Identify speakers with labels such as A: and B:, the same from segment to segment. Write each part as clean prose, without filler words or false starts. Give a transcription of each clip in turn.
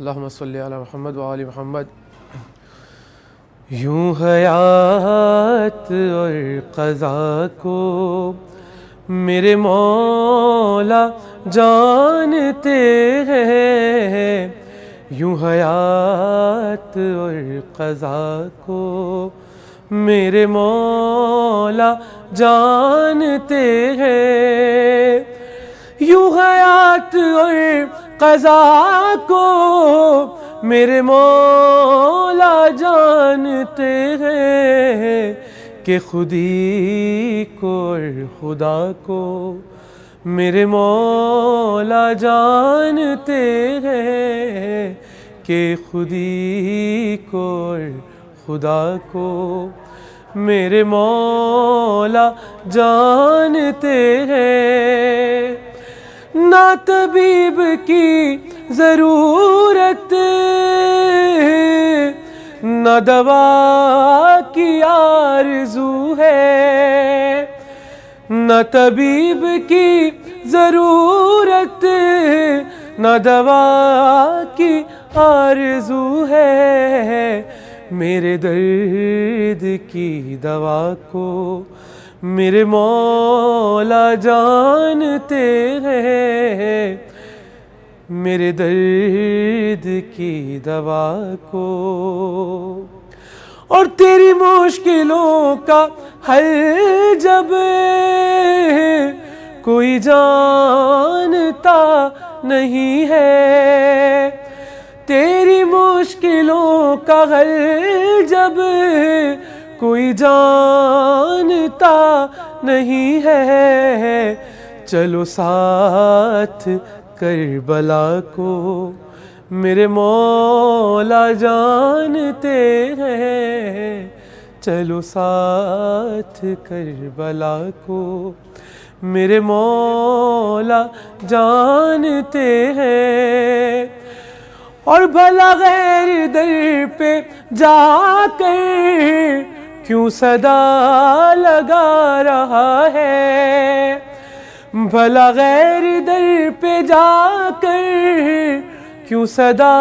A: اللہم صلی علی محمد و آل محمد۔ یوں حیات اور قضا کو میرے مولا جانتے ہیں، یوں حیات اور قضا کو میرے مولا جانتے ہیں، یوں حیات اور قضا کو میرے مولا جانتے ہیں کہ خودی کو اور خدا کو میرے مولا جانتے ہیں، کہ خودی کو اور خدا کو میرے مولا جانتے ہیں۔ نہ طبیب کی ضرورت نہ دوا کی آرزو ہے، نہ طبیب کی ضرورت نہ دوا کی آرزو ہے، میرے درد کی دوا کو میرے مولا جانتے ہیں، میرے درد کی دوا کو۔ اور تیری مشکلوں کا حل جب کوئی جانتا نہیں ہے، تیری مشکلوں کا حل جب کوئی جانتا نہیں ہے، چلو ساتھ کربلا کو میرے مولا جانتے ہیں، چلو ساتھ کربلا کو میرے مولا جانتے ہیں۔ اور بھلا غیر در پہ جا کر کیوں صدا لگا رہا ہے، بھلا غیر در پہ جا کر کیوں صدا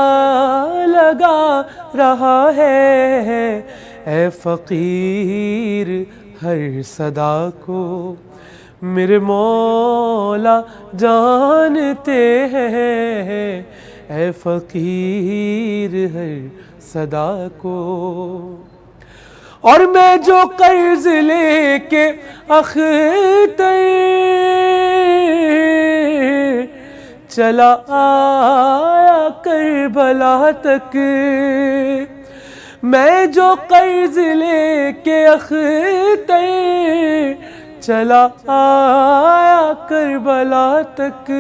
A: لگا رہا ہے، اے فقیر ہر صدا کو میرے مولا جانتے ہیں، اے فقیر ہر صدا کو۔ اور میں جو قرض لے کے اختر چلا آیا کربلا تک، میں جو قرض لے کے اختر چلا آیا کربلا تک،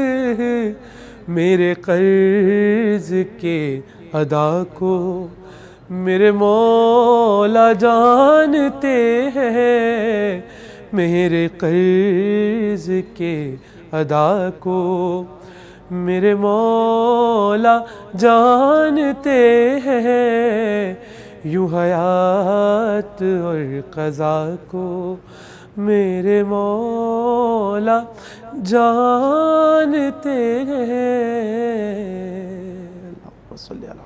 A: میرے قرض کے ادا کو میرے مولا جانتے ہیں، میرے قرض کے ادا کو میرے مولا جانتے ہیں، یوں حیات اور قضا کو میرے مولا جانتے ہیں۔ اللہم صلی اللہ